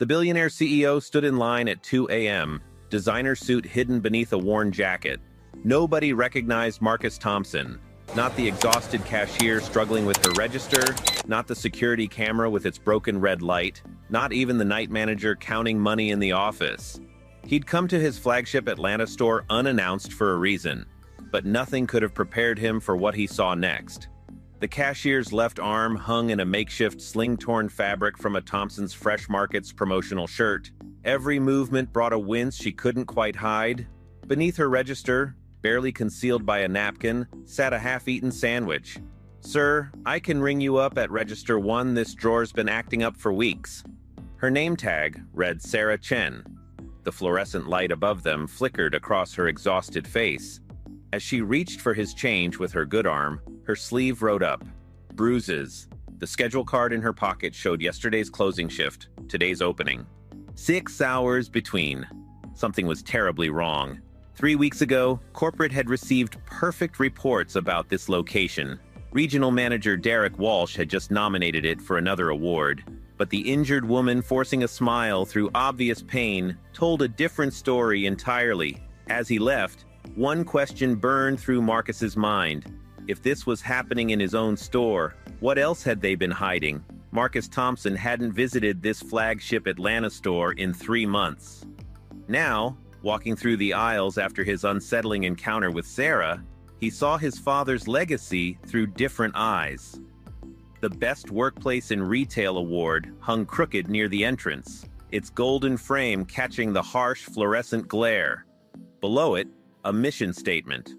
The billionaire CEO stood in line at 2 a.m., designer suit hidden beneath a worn jacket. Nobody recognized Marcus Thompson. Not the exhausted cashier struggling with her register, not the security camera with its broken red light, not even the night manager counting money in the office. He'd come to his flagship Atlanta store unannounced for a reason, but nothing could have prepared him for what he saw next. The cashier's left arm hung in a makeshift sling-torn fabric from a Thompson's Fresh Market's promotional shirt. Every movement brought a wince she couldn't quite hide. Beneath her register, barely concealed by a napkin, sat a half-eaten sandwich. "Sir, I can ring you up at Register 1. This drawer's been acting up for weeks." Her name tag read Sarah Chen. The fluorescent light above them flickered across her exhausted face. As she reached for his change with her good arm, her sleeve rode up. Bruises. The schedule card in her pocket showed yesterday's closing shift, today's opening. 6 hours between. Something was terribly wrong. 3 weeks ago, corporate had received perfect reports about this location. Regional manager Derek Walsh had just nominated it for another award. But the injured woman forcing a smile through obvious pain told a different story entirely. As he left, one question burned through Marcus's mind. If this was happening in his own store, what else had they been hiding? Marcus Thompson hadn't visited this flagship Atlanta store in 3 months. Now, walking through the aisles after his unsettling encounter with Sarah, he saw his father's legacy through different eyes. The Best Workplace in Retail award hung crooked near the entrance, its golden frame catching the harsh fluorescent glare. Below it, a mission statement.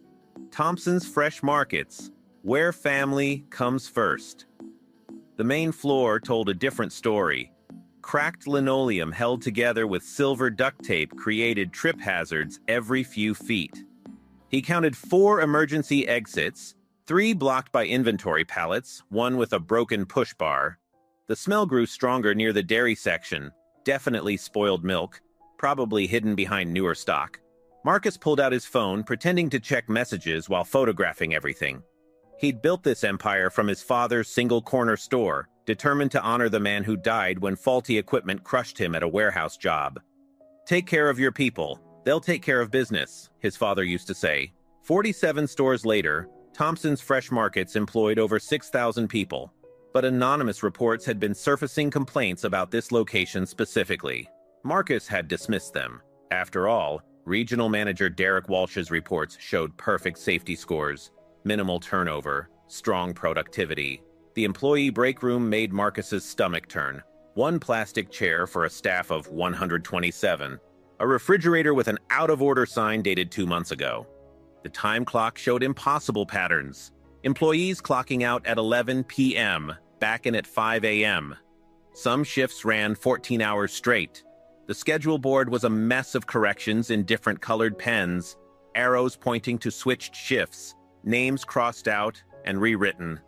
Thompson's Fresh Markets, where family comes first. The main floor told a different story. Cracked linoleum held together with silver duct tape created trip hazards every few feet. He counted 4 emergency exits, 3 blocked by inventory pallets, 1 with a broken push bar. The smell grew stronger near the dairy section, definitely spoiled milk, probably hidden behind newer stock. Marcus pulled out his phone, pretending to check messages while photographing everything. He'd built this empire from his father's single-corner store, determined to honor the man who died when faulty equipment crushed him at a warehouse job. "Take care of your people. They'll take care of business," his father used to say. 47 stores later, Thompson's Fresh Markets employed over 6,000 people. But anonymous reports had been surfacing complaints about this location specifically. Marcus had dismissed them. After all, Regional Manager Derek Walsh's reports showed perfect safety scores, minimal turnover, strong productivity. The employee break room made Marcus's stomach turn. 1 plastic chair for a staff of 127. A refrigerator with an out-of-order sign dated 2 months ago. The time clock showed impossible patterns. Employees clocking out at 11 p.m., back in at 5 a.m. Some shifts ran 14 hours straight. The schedule board was a mess of corrections in different colored pens, arrows pointing to switched shifts, names crossed out and rewritten.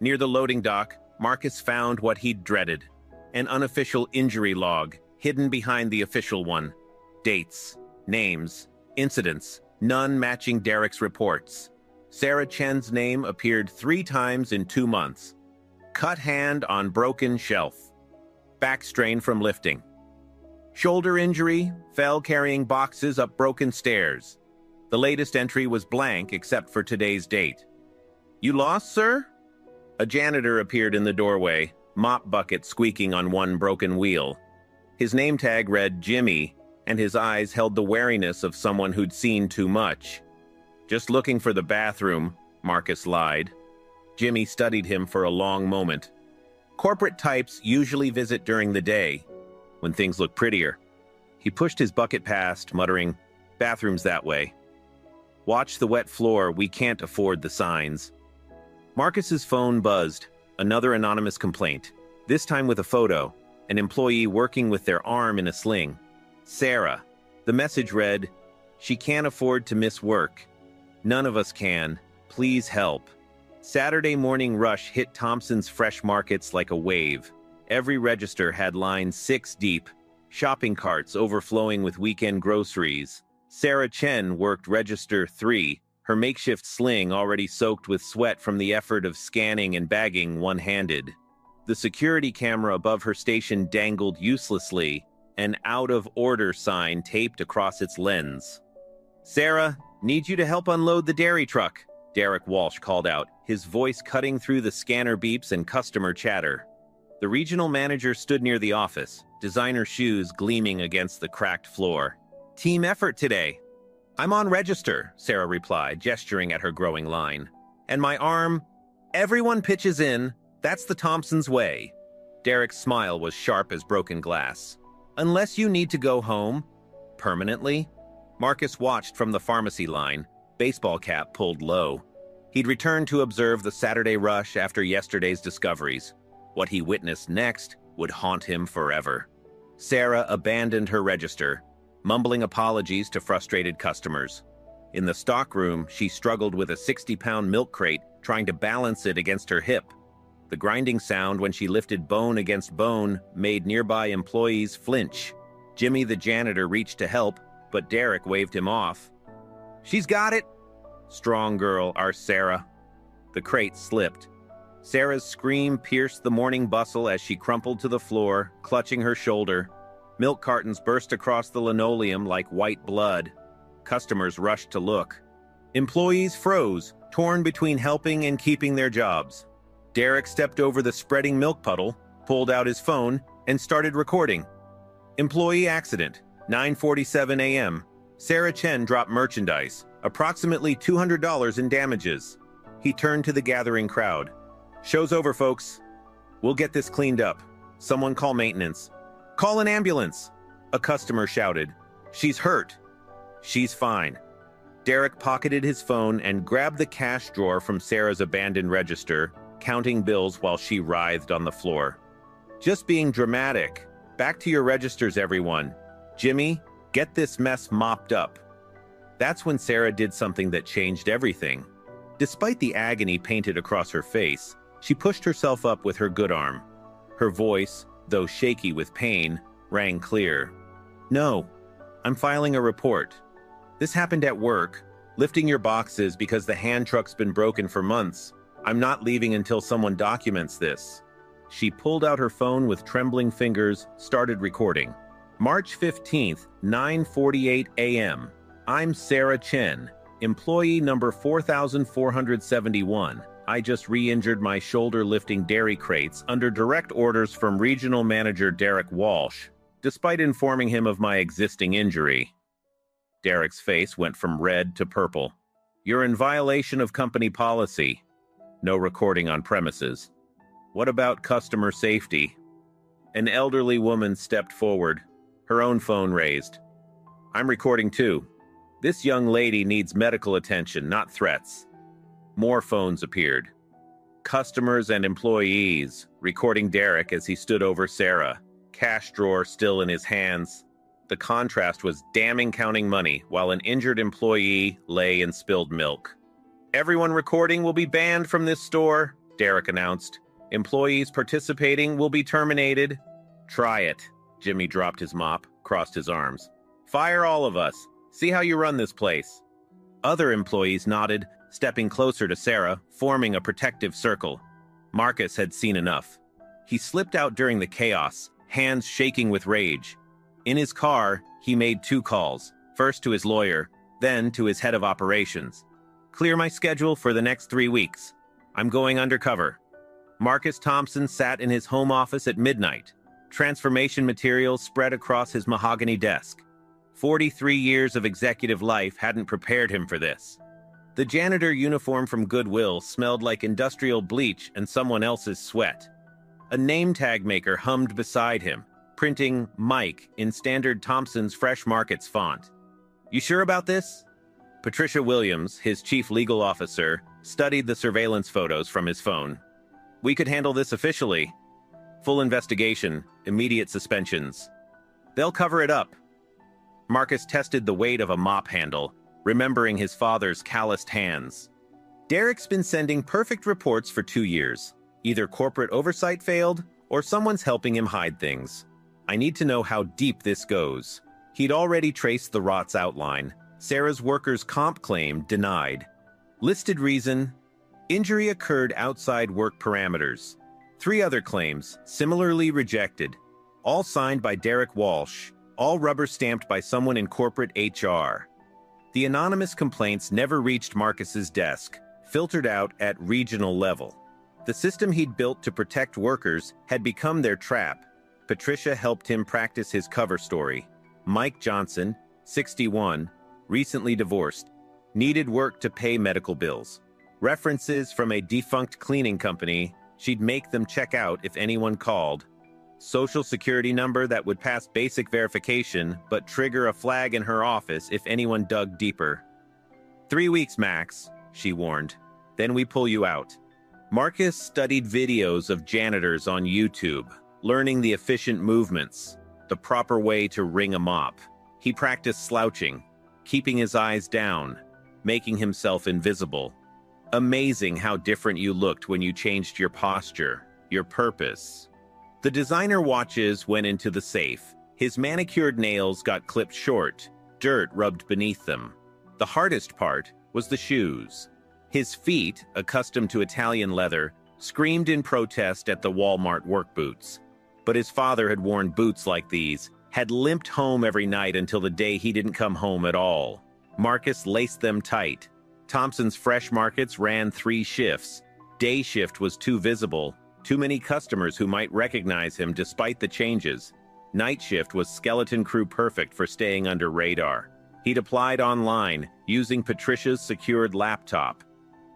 Near the loading dock, Marcus found what he'd dreaded, an unofficial injury log, hidden behind the official one. Dates, names, incidents, none matching Derek's reports. Sarah Chen's name appeared 3 times in 2 months. Cut hand on broken shelf. Back strain from lifting. Shoulder injury, fell carrying boxes up broken stairs. The latest entry was blank except for today's date. "You lost, sir?" A janitor appeared in the doorway, mop bucket squeaking on one broken wheel. His name tag read Jimmy, and his eyes held the wariness of someone who'd seen too much. "Just looking for the bathroom," Marcus lied. Jimmy studied him for a long moment. Corporate types usually visit during the day, when things look prettier. He pushed his bucket past, muttering, "Bathroom's that way." "Watch the wet floor, we can't afford the signs." Marcus's phone buzzed, another anonymous complaint, this time with a photo, an employee working with their arm in a sling. Sarah. The message read, "She can't afford to miss work. None of us can. Please help." Saturday morning rush hit Thompson's Fresh Markets like a wave. Every register had lines 6 deep, shopping carts overflowing with weekend groceries. Sarah Chen worked Register 3, her makeshift sling already soaked with sweat from the effort of scanning and bagging one-handed. The security camera above her station dangled uselessly, an out-of-order sign taped across its lens. "Sarah, need you to help unload the dairy truck," Derek Walsh called out, his voice cutting through the scanner beeps and customer chatter. The regional manager stood near the office, designer shoes gleaming against the cracked floor. "Team effort today." "I'm on register," Sarah replied, gesturing at her growing line. "And my arm—" "Everyone pitches in. That's the Thompsons' way." Derek's smile was sharp as broken glass. "Unless you need to go home." "Permanently?" Marcus watched from the pharmacy line, baseball cap pulled low. He'd returned to observe the Saturday rush after yesterday's discoveries. What he witnessed next would haunt him forever. Sarah abandoned her register, mumbling apologies to frustrated customers. In the stockroom, she struggled with a 60-pound milk crate, trying to balance it against her hip. The grinding sound when she lifted bone against bone made nearby employees flinch. Jimmy, the janitor, reached to help, but Derek waved him off. "She's got it!" "Strong girl, our Sarah." The crate slipped. Sarah's scream pierced the morning bustle as she crumpled to the floor, clutching her shoulder. Milk cartons burst across the linoleum like white blood. Customers rushed to look. Employees froze, torn between helping and keeping their jobs. Derek stepped over the spreading milk puddle, pulled out his phone, and started recording. "Employee accident, 9:47 a.m. Sarah Chen dropped merchandise, approximately $200 in damages." He turned to the gathering crowd. "Show's over, folks. We'll get this cleaned up. Someone call maintenance." "Call an ambulance!" a customer shouted. "She's hurt." "She's fine." Derek pocketed his phone and grabbed the cash drawer from Sarah's abandoned register, counting bills while she writhed on the floor. "Just being dramatic. Back to your registers, everyone. Jimmy, get this mess mopped up." That's when Sarah did something that changed everything. Despite the agony painted across her face, she pushed herself up with her good arm. Her voice, though shaky with pain, rang clear. "No, I'm filing a report. This happened at work, lifting your boxes because the hand truck's been broken for months. I'm not leaving until someone documents this." She pulled out her phone with trembling fingers, started recording. "March 15th, 9:48 a.m. I'm Sarah Chen, employee number 4471. I just re-injured my shoulder lifting dairy crates under direct orders from regional manager Derek Walsh, despite informing him of my existing injury." Derek's face went from red to purple. "You're in violation of company policy. No recording on premises." "What about customer safety?" An elderly woman stepped forward, her own phone raised. "I'm recording too. This young lady needs medical attention, not threats." More phones appeared. Customers and employees, recording Derek as he stood over Sarah, cash drawer still in his hands. The contrast was damning, counting money while an injured employee lay and spilled milk. "Everyone recording will be banned from this store," Derek announced. "Employees participating will be terminated." "Try it." Jimmy dropped his mop, crossed his arms. "Fire all of us. See how you run this place." Other employees nodded, stepping closer to Sarah, forming a protective circle. Marcus had seen enough. He slipped out during the chaos, hands shaking with rage. In his car, he made 2 calls, first to his lawyer, then to his head of operations. "Clear my schedule for the next 3 weeks. I'm going undercover." Marcus Thompson sat in his home office at midnight. Transformation materials spread across his mahogany desk. 43 years of executive life hadn't prepared him for this. The janitor uniform from Goodwill smelled like industrial bleach and someone else's sweat. A name tag maker hummed beside him, printing Mike in standard Thompson's Fresh Markets font. "You sure about this?" Patricia Williams, his chief legal officer, studied the surveillance photos from his phone. "We could handle this officially. Full investigation, immediate suspensions. They'll cover it up." Marcus tested the weight of a mop handle, remembering his father's calloused hands. "Derek's been sending perfect reports for 2 years. Either corporate oversight failed, or someone's helping him hide things. I need to know how deep this goes." He'd already traced the rot's outline. Sarah's workers' comp claim denied. Listed reason: injury occurred outside work parameters. 3 other claims, similarly rejected, all signed by Derek Walsh, all rubber-stamped by someone in corporate HR. The anonymous complaints never reached Marcus's desk, filtered out at regional level. The system he'd built to protect workers had become their trap. Patricia helped him practice his cover story. Mike Johnson, 61, recently divorced, needed work to pay medical bills. References from a defunct cleaning company, she'd make them check out if anyone called. Social security number that would pass basic verification but trigger a flag in her office if anyone dug deeper. 3 weeks max, she warned. Then we pull you out. Marcus studied videos of janitors on YouTube, learning the efficient movements, the proper way to wring a mop. He practiced slouching, keeping his eyes down, making himself invisible. Amazing how different you looked when you changed your posture, your purpose. The designer watches went into the safe. His manicured nails got clipped short, dirt rubbed beneath them. The hardest part was the shoes. His feet, accustomed to Italian leather, screamed in protest at the Walmart work boots. But his father had worn boots like these, had limped home every night until the day he didn't come home at all. Marcus laced them tight. Thompson's Fresh Markets ran 3 shifts. Day shift was too visible, too many customers who might recognize him despite the changes. Night shift was skeleton crew perfect for staying under radar. He'd applied online, using Patricia's secured laptop.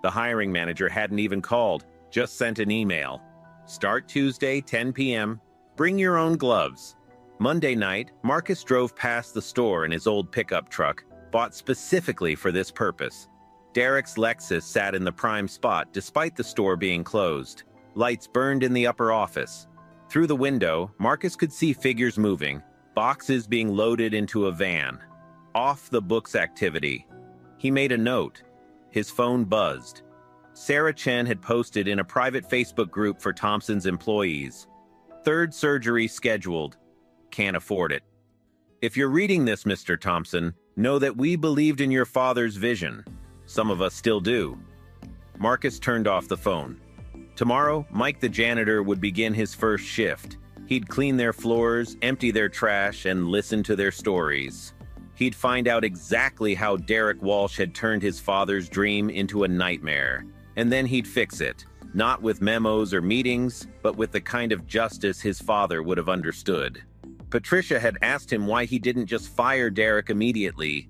The hiring manager hadn't even called, just sent an email. Start Tuesday, 10 p.m. Bring your own gloves. Monday night, Marcus drove past the store in his old pickup truck, bought specifically for this purpose. Derek's Lexus sat in the prime spot despite the store being closed. Lights burned in the upper office. Through the window, Marcus could see figures moving, boxes being loaded into a van. Off the books activity. He made a note. His phone buzzed. Sarah Chen had posted in a private Facebook group for Thompson's employees. 3rd surgery scheduled. Can't afford it. If you're reading this, Mr. Thompson, know that we believed in your father's vision. Some of us still do. Marcus turned off the phone. Tomorrow, Mike the janitor would begin his first shift. He'd clean their floors, empty their trash, and listen to their stories. He'd find out exactly how Derek Walsh had turned his father's dream into a nightmare. And then he'd fix it, not with memos or meetings, but with the kind of justice his father would have understood. Patricia had asked him why he didn't just fire Derek immediately.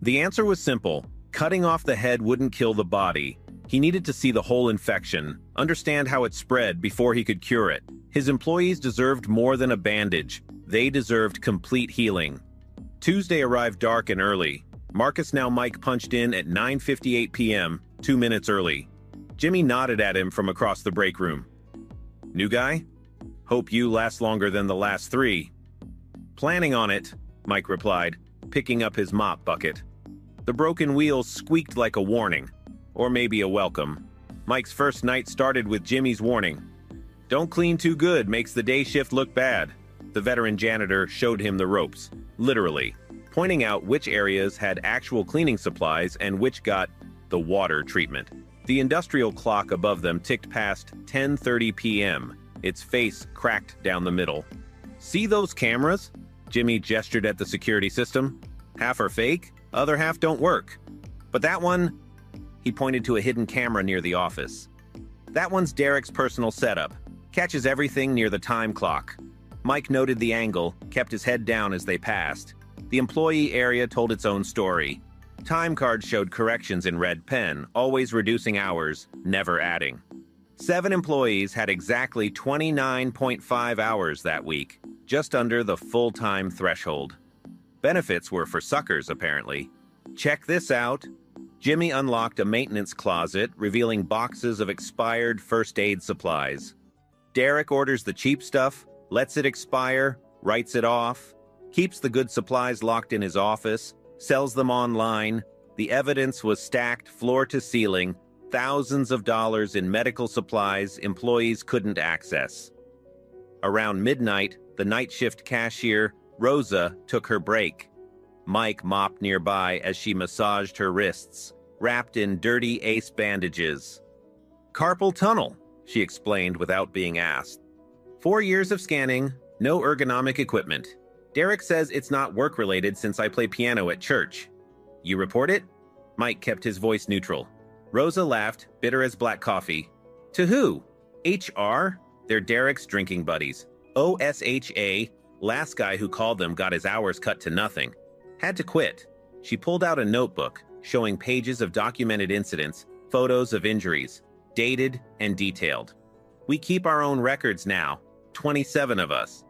The answer was simple. Cutting off the head wouldn't kill the body. He needed to see the whole infection, understand how it spread before he could cure it. His employees deserved more than a bandage. They deserved complete healing. Tuesday arrived dark and early. Marcus Now Mike punched in at 9:58 p.m., 2 minutes early. Jimmy nodded at him from across the break room. New guy? Hope you last longer than the last 3. Planning on it, Mike replied, picking up his mop bucket. The broken wheels squeaked like a warning, or maybe a welcome. Mike's first night started with Jimmy's warning. Don't clean too good, makes the day shift look bad. The veteran janitor showed him the ropes, literally, pointing out which areas had actual cleaning supplies and which got the water treatment. The industrial clock above them ticked past 10:30 p.m., its face cracked down the middle. See those cameras? Jimmy gestured at the security system. Half are fake, other half don't work. But that one, he pointed to a hidden camera near the office. That one's Derek's personal setup, catches everything near the time clock. Mike noted the angle, kept his head down as they passed. The employee area told its own story. Time cards showed corrections in red pen, always reducing hours, never adding. 7 employees had exactly 29.5 hours that week, just under the full-time threshold. Benefits were for suckers, apparently. Check this out. Jimmy unlocked a maintenance closet, revealing boxes of expired first aid supplies. Derek orders the cheap stuff, lets it expire, writes it off, keeps the good supplies locked in his office, sells them online. The evidence was stacked floor to ceiling, thousands of dollars in medical supplies employees couldn't access. Around midnight, the night shift cashier, Rosa, took her break. Mike mopped nearby as she massaged her wrists, wrapped in dirty ace bandages. Carpal tunnel, she explained without being asked. 4 years of scanning, no ergonomic equipment. Derek says it's not work-related since I play piano at church. You report it? Mike kept his voice neutral. Rosa laughed, bitter as black coffee. To who? HR? They're Derek's drinking buddies. OSHA, last guy who called them got his hours cut to nothing. Had to quit. She pulled out a notebook, showing pages of documented incidents, photos of injuries, dated and detailed. We keep our own records now, 27 of us.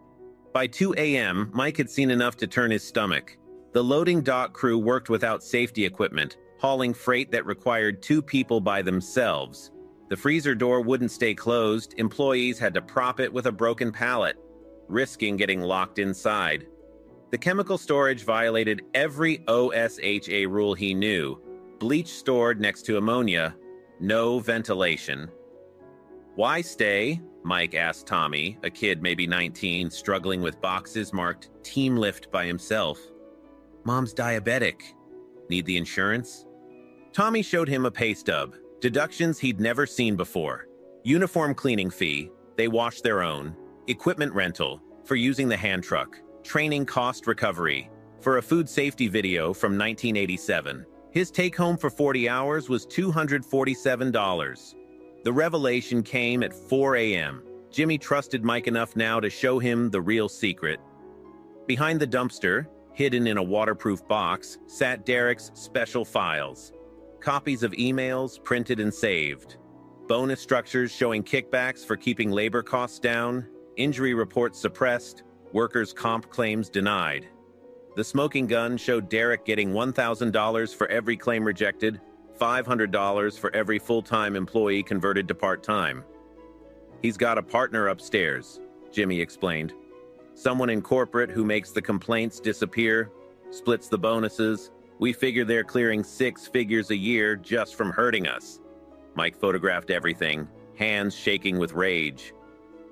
By 2 a.m., Mike had seen enough to turn his stomach. The loading dock crew worked without safety equipment, hauling freight that required 2 people by themselves. The freezer door wouldn't stay closed. Employees had to prop it with a broken pallet, risking getting locked inside. The chemical storage violated every OSHA rule he knew. Bleach stored next to ammonia, no ventilation. Why stay? Mike asked Tommy, a kid maybe 19, struggling with boxes marked Team Lift by himself. Mom's diabetic. Need the insurance? Tommy showed him a pay stub, deductions he'd never seen before. Uniform cleaning fee, they wash their own. Equipment rental, for using the hand truck. Training cost recovery, for a food safety video from 1987. His take-home for 40 hours was $247. The revelation came at 4 a.m. Jimmy trusted Mike enough now to show him the real secret. Behind the dumpster, hidden in a waterproof box, sat Derek's special files. Copies of emails printed and saved. Bonus structures showing kickbacks for keeping labor costs down. Injury reports suppressed. Workers' comp claims denied. The smoking gun showed Derek getting $1,000 for every claim rejected, $500 for every full-time employee converted to part-time. He's got a partner upstairs, Jimmy explained. Someone in corporate who makes the complaints disappear, splits the bonuses. We figure they're clearing 6 figures a year just from hurting us. Mike photographed everything, hands shaking with rage.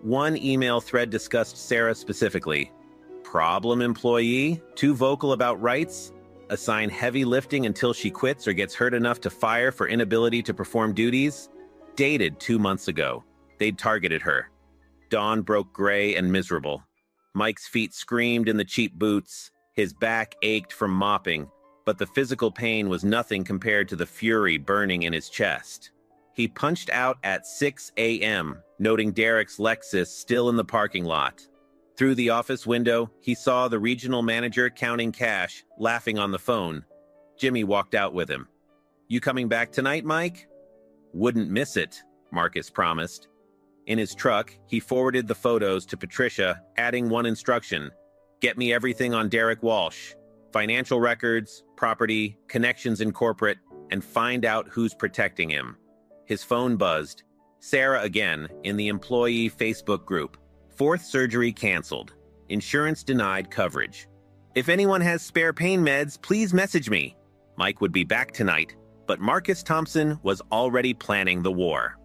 One email thread discussed Sarah specifically. Problem employee? Too vocal about rights? Assign heavy lifting until she quits or gets hurt enough to fire for inability to perform duties? Dated 2 months ago. They'd targeted her. Dawn broke gray and miserable. Mike's feet screamed in the cheap boots. His back ached from mopping, but the physical pain was nothing compared to the fury burning in his chest. He punched out at 6 a.m., noting Derek's Lexus still in the parking lot. Through the office window, he saw the regional manager counting cash, laughing on the phone. Jimmy walked out with him. You coming back tonight, Mike? Wouldn't miss it, Marcus promised. In his truck, he forwarded the photos to Patricia, adding one instruction. Get me everything on Derek Walsh. Financial records, property, connections in corporate, and find out who's protecting him. His phone buzzed. Sarah again, in the employee Facebook group. 4th surgery canceled. Insurance denied coverage. If anyone has spare pain meds, please message me. Mike would be back tonight, but Marcus Thompson was already planning the war.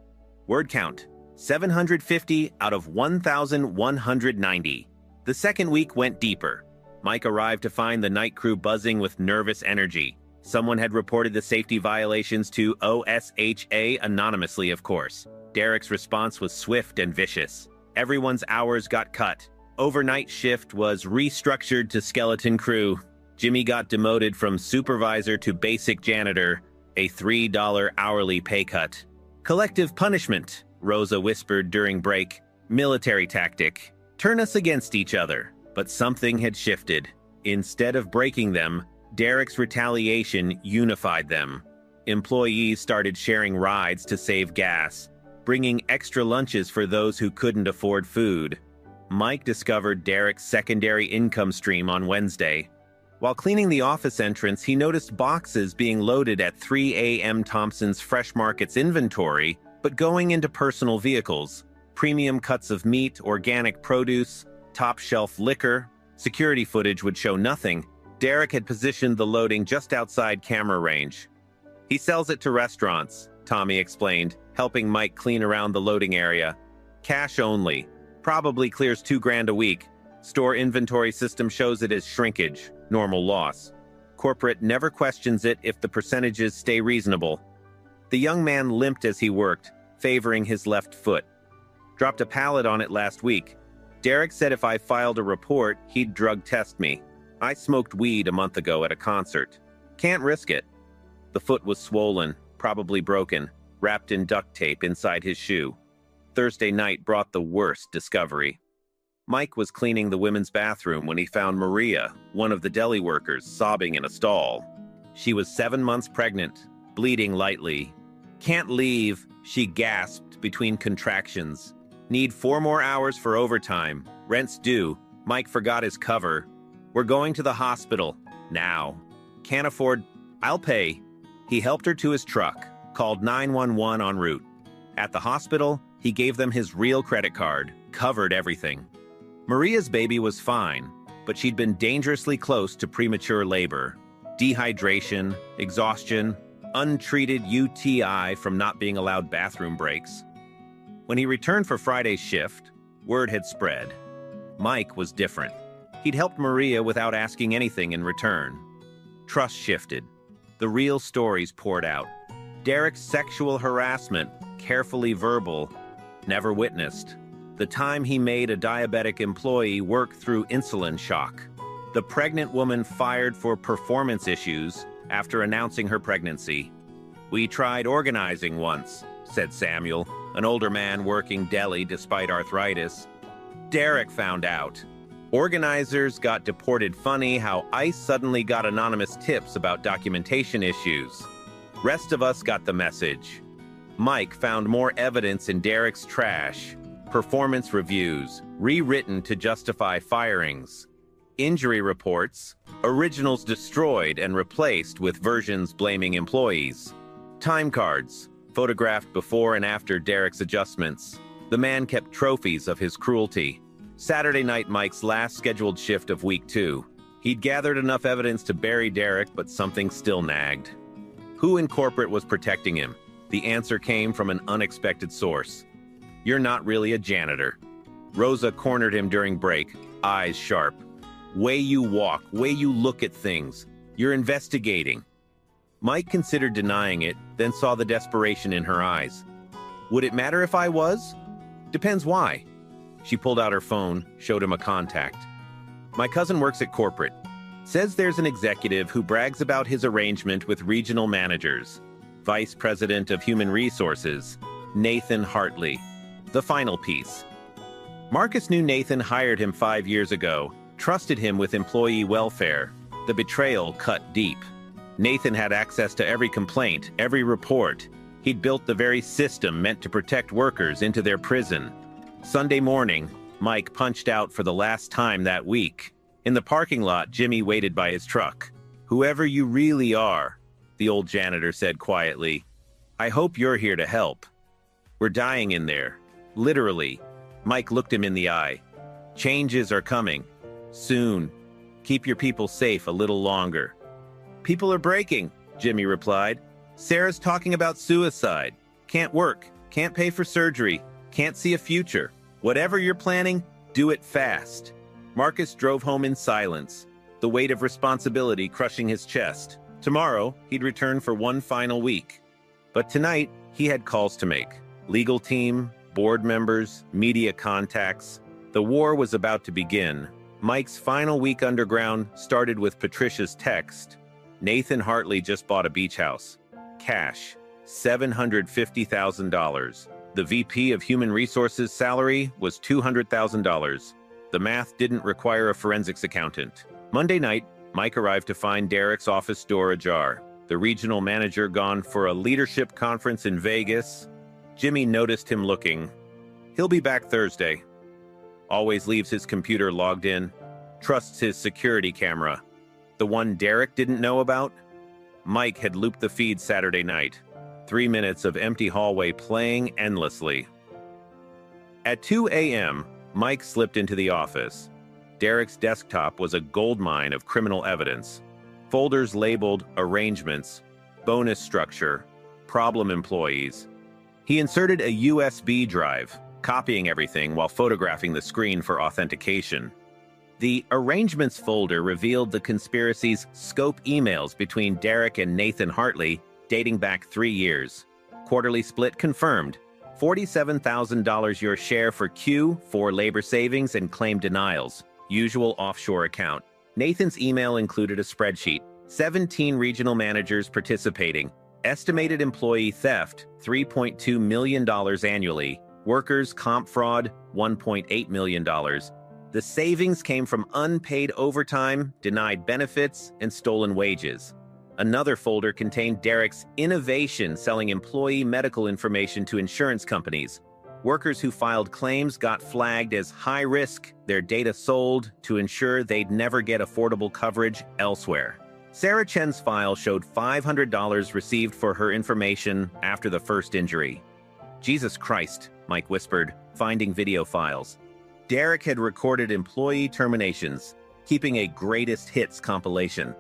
Word count, 750 out of 1,190. The second week went deeper. Mike arrived to find the night crew buzzing with nervous energy. Someone had reported the safety violations to OSHA anonymously, of course. Derek's response was swift and vicious. Everyone's hours got cut. Overnight shift was restructured to skeleton crew. Jimmy got demoted from supervisor to basic janitor, a $3 hourly pay cut. Collective punishment, Rosa whispered during break. Military tactic. Turn us against each other. But something had shifted. Instead of breaking them, Derek's retaliation unified them. Employees started sharing rides to save gas, bringing extra lunches for those who couldn't afford food. Mike discovered Derek's secondary income stream on Wednesday. While cleaning the office entrance, he noticed boxes being loaded at 3 a.m. Thompson's Fresh Market's inventory, but going into personal vehicles. Premium cuts of meat, organic produce, top-shelf liquor. Security footage would show nothing. Derek had positioned the loading just outside camera range. He sells it to restaurants, Tommy explained, helping Mike clean around the loading area. Cash only. Probably clears $2,000 a week. Store inventory system shows it as shrinkage, normal loss. Corporate never questions it if the percentages stay reasonable. The young man limped as he worked, favoring his left foot. Dropped a pallet on it last week. Derek said if I filed a report, he'd drug test me. I smoked weed a month ago at a concert. Can't risk it. The foot was swollen, probably broken, wrapped in duct tape inside his shoe. Thursday night brought the worst discovery. Mike was cleaning the women's bathroom when he found Maria, one of the deli workers, sobbing in a stall. She was 7 months pregnant, bleeding lightly. Can't leave, she gasped between contractions. Need 4 more hours for overtime. Rent's due. Mike forgot his cover. We're going to the hospital. Now. Can't afford. I'll pay. He helped her to his truck, called 911 en route. At the hospital, he gave them his real credit card, covered everything. Maria's baby was fine, but she'd been dangerously close to premature labor. Dehydration, exhaustion, untreated UTI from not being allowed bathroom breaks. When he returned for Friday's shift, word had spread. Mike was different. He'd helped Maria without asking anything in return. Trust shifted. The real stories poured out. Derek's sexual harassment, carefully verbal, never witnessed. The time he made a diabetic employee work through insulin shock. The pregnant woman fired for performance issues after announcing her pregnancy. We tried organizing once, said Samuel, an older man working deli despite arthritis. Derek found out. Organizers got deported. Funny how ICE suddenly got anonymous tips about documentation issues. Rest of us got the message. Mike found more evidence in Derek's trash. Performance reviews, rewritten to justify firings. Injury reports, originals destroyed and replaced with versions blaming employees. Time cards, photographed before and after Derek's adjustments. The man kept trophies of his cruelty. Saturday night, Mike's last scheduled shift of week 2. He'd gathered enough evidence to bury Derek, but something still nagged. Who in corporate was protecting him? The answer came from an unexpected source. You're not really a janitor. Rosa cornered him during break, eyes sharp. Way you walk, way you look at things. You're investigating. Mike considered denying it, then saw the desperation in her eyes. Would it matter if I was? Depends why. She pulled out her phone, showed him a contact. My cousin works at corporate. Says there's an executive who brags about his arrangement with regional managers. Vice President of Human Resources, Nathan Hartley. The final piece. Marcus knew Nathan hired him 5 years ago, trusted him with employee welfare. The betrayal cut deep. Nathan had access to every complaint, every report. He'd built the very system meant to protect workers into their prison. Sunday morning, Mike punched out for the last time that week. In the parking lot, Jimmy waited by his truck. Whoever you really are, the old janitor said quietly, I hope you're here to help. We're dying in there. Literally. Mike looked him in the eye. Changes are coming. Soon. Keep your people safe a little longer. People are breaking, Jimmy replied. Sarah's talking about suicide. Can't work. Can't pay for surgery. Can't see a future. Whatever you're planning, do it fast. Marcus drove home in silence, the weight of responsibility crushing his chest. Tomorrow, he'd return for one final week. But tonight, he had calls to make. Legal team, board members, media contacts. The war was about to begin. Mike's final week underground started with Patricia's text. Nathan Hartley just bought a beach house. Cash, $750,000. The VP of Human Resources salary was $200,000. The math didn't require a forensics accountant. Monday night, Mike arrived to find Derek's office door ajar. The regional manager gone for a leadership conference in Vegas. Jimmy noticed him looking. He'll be back Thursday. Always leaves his computer logged in. Trusts his security camera. The one Derek didn't know about? Mike had looped the feed Saturday night. 3 minutes of empty hallway playing endlessly. At 2 a.m., Mike slipped into the office. Derek's desktop was a goldmine of criminal evidence. Folders labeled arrangements, bonus structure, problem employees. He inserted a USB drive, copying everything while photographing the screen for authentication. The arrangements folder revealed the conspiracy's scope emails between Derek and Nathan Hartley dating back 3 years. Quarterly split confirmed. $47,000 your share for Q, 4 labor savings and claim denials. Usual offshore account. Nathan's email included a spreadsheet. 17 regional managers participating. Estimated employee theft, $3.2 million annually. Workers' comp fraud, $1.8 million. The savings came from unpaid overtime, denied benefits, and stolen wages. Another folder contained Derek's innovation selling employee medical information to insurance companies. Workers who filed claims got flagged as high risk, their data sold to ensure they'd never get affordable coverage elsewhere. Sarah Chen's file showed $500 received for her information after the first injury. Jesus Christ, Mike whispered, finding video files. Derek had recorded employee terminations, keeping a greatest hits compilation.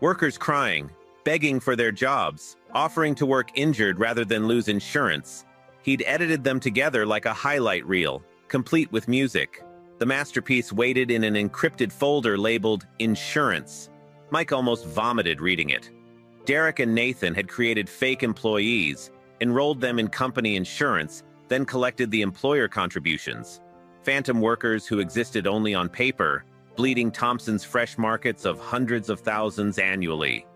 Workers crying, begging for their jobs, offering to work injured rather than lose insurance. He'd edited them together like a highlight reel, complete with music. The masterpiece waited in an encrypted folder labeled Insurance. Mike almost vomited reading it. Derek and Nathan had created fake employees, enrolled them in company insurance, then collected the employer contributions. Phantom workers who existed only on paper, bleeding Thompson's fresh markets of hundreds of thousands annually.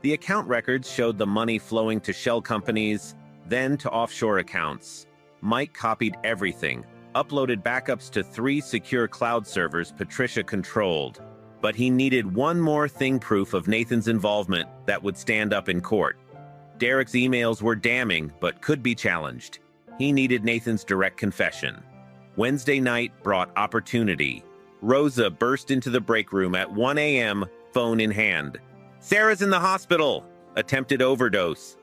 The account records showed the money flowing to shell companies, then to offshore accounts. Mike copied everything, uploaded backups to 3 secure cloud servers Patricia controlled. But he needed one more thing proof of Nathan's involvement that would stand up in court. Derek's emails were damning, but could be challenged. He needed Nathan's direct confession. Wednesday night brought opportunity. Rosa burst into the break room at 1 a.m., phone in hand. "Sarah's in the hospital! Attempted overdose."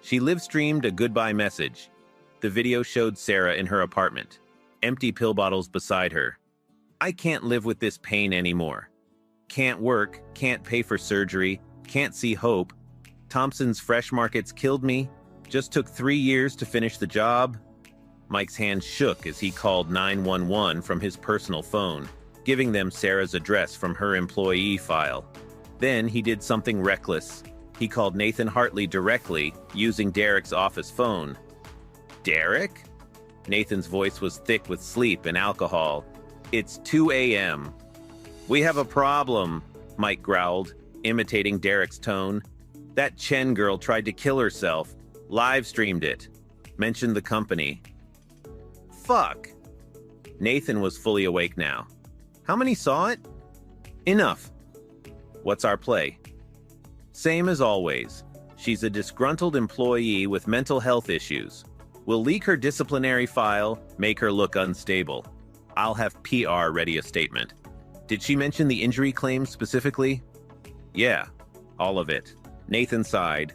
She live-streamed a goodbye message. The video showed Sarah in her apartment, empty pill bottles beside her. "I can't live with this pain anymore. Can't work, can't pay for surgery, can't see hope. Thompson's fresh markets killed me. Just took 3 years to finish the job." Mike's hand shook as he called 911 from his personal phone, giving them Sarah's address from her employee file. Then he did something reckless. He called Nathan Hartley directly, using Derek's office phone. "Derek?" Nathan's voice was thick with sleep and alcohol. "It's 2 a.m. "We have a problem," Mike growled, imitating Derek's tone. "That Chen girl tried to kill herself. Live-streamed it. Mentioned the company." "Fuck." Nathan was fully awake now. "How many saw it?" "Enough." "What's our play?" "Same as always. She's a disgruntled employee with mental health issues. We'll leak her disciplinary file, make her look unstable. I'll have PR ready a statement." "Did she mention the injury claims specifically?" "Yeah, all of it." Nathan sighed.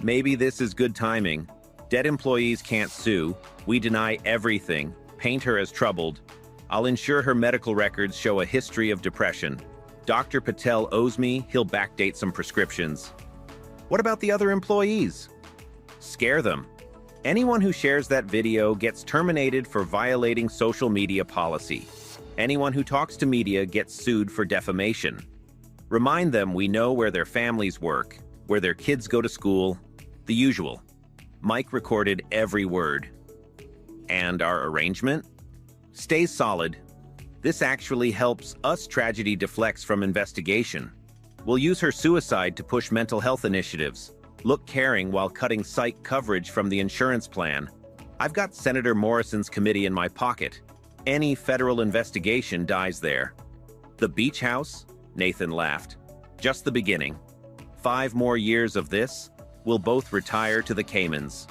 "Maybe this is good timing. Dead employees can't sue. We deny everything. Paint her as troubled. I'll ensure her medical records show a history of depression. Dr. Patel owes me, he'll backdate some prescriptions." "What about the other employees?" "Scare them. Anyone who shares that video gets terminated for violating social media policy. Anyone who talks to media gets sued for defamation. Remind them we know where their families work, where their kids go to school, the usual." Mike recorded every word. "And our arrangement? Stays solid. This actually helps us tragedy deflects from investigation. We'll use her suicide to push mental health initiatives, look caring while cutting psych coverage from the insurance plan. I've got Senator Morrison's committee in my pocket. Any federal investigation dies there." "The beach house?" Nathan laughed. "Just the beginning. 5 more years of this, we'll both retire to the Caymans.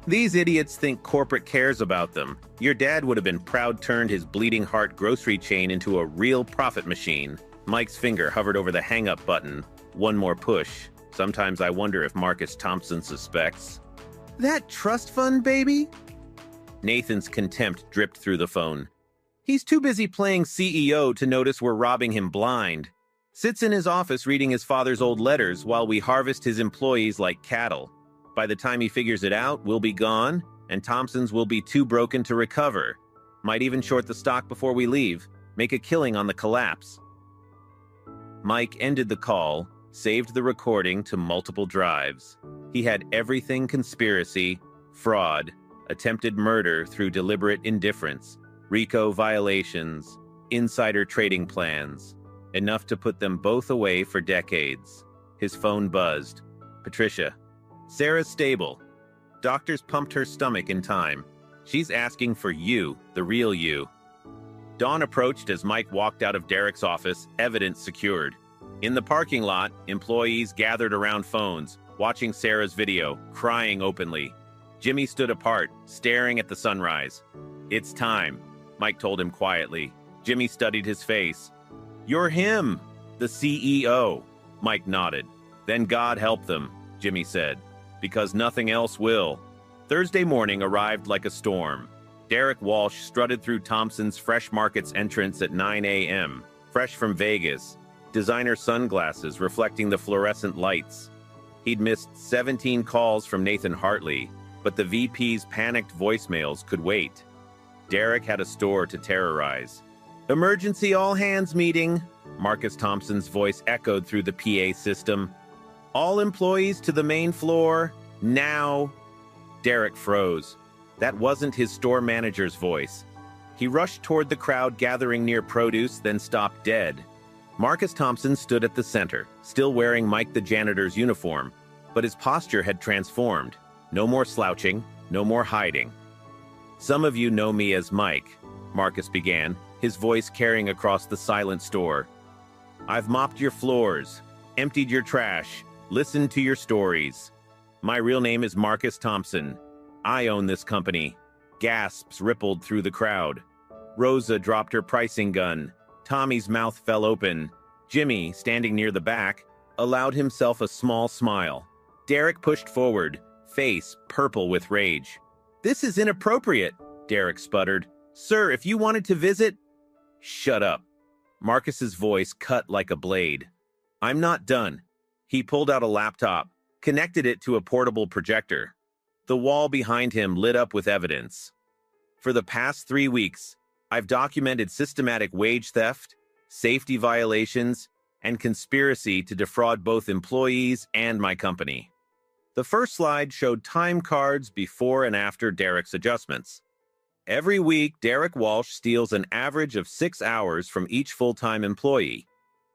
These idiots think corporate cares about them. Your dad would have been proud turned his bleeding heart grocery chain into a real profit machine." Mike's finger hovered over the hang-up button. One more push. Sometimes I wonder if Marcus Thompson suspects. "That trust fund, baby?" Nathan's contempt dripped through the phone. "He's too busy playing CEO to notice we're robbing him blind. Sits in his office reading his father's old letters while we harvest his employees like cattle. By the time he figures it out, we'll be gone, and Thompson's will be too broken to recover. Might even short the stock before we leave, make a killing on the collapse." Mike ended the call, saved the recording to multiple drives. He had everything conspiracy, fraud, attempted murder through deliberate indifference, RICO violations, insider trading plans, enough to put them both away for decades. His phone buzzed. Patricia. Sarah's stable. Doctors pumped her stomach in time. She's asking for you, the real you. Dawn approached as Mike walked out of Derek's office, evidence secured. In the parking lot, employees gathered around phones, watching Sarah's video, crying openly. Jimmy stood apart, staring at the sunrise. It's time, Mike told him quietly. Jimmy studied his face. You're him, the CEO. Mike nodded. Then God help them, Jimmy said, because nothing else will. Thursday morning arrived like a storm. Derek Walsh strutted through Thompson's Fresh Market's entrance at 9 a.m., fresh from Vegas, designer sunglasses reflecting the fluorescent lights. He'd missed 17 calls from Nathan Hartley, but the VP's panicked voicemails could wait. Derek had a store to terrorize. Emergency all-hands meeting, Marcus Thompson's voice echoed through the PA system. All employees to the main floor, now. Derek froze. That wasn't his store manager's voice. He rushed toward the crowd gathering near produce, then stopped dead. Marcus Thompson stood at the center, still wearing Mike the janitor's uniform, but his posture had transformed. No more slouching, no more hiding. Some of you know me as Mike, Marcus began, his voice carrying across the silent store. I've mopped your floors, emptied your trash, listened to your stories. My real name is Marcus Thompson. I own this company. Gasps rippled through the crowd. Rosa dropped her pricing gun. Tommy's mouth fell open. Jimmy, standing near the back, allowed himself a small smile. Derek pushed forward, face purple with rage. This is inappropriate, Derek sputtered. Sir, if you wanted to visit... Shut up. Marcus's voice cut like a blade. I'm not done. He pulled out a laptop, connected it to a portable projector. The wall behind him lit up with evidence. For the past 3 weeks, I've documented systematic wage theft, safety violations, and conspiracy to defraud both employees and my company. The first slide showed time cards before and after Derek's adjustments. Every week, Derek Walsh steals an average of 6 hours from each full-time employee.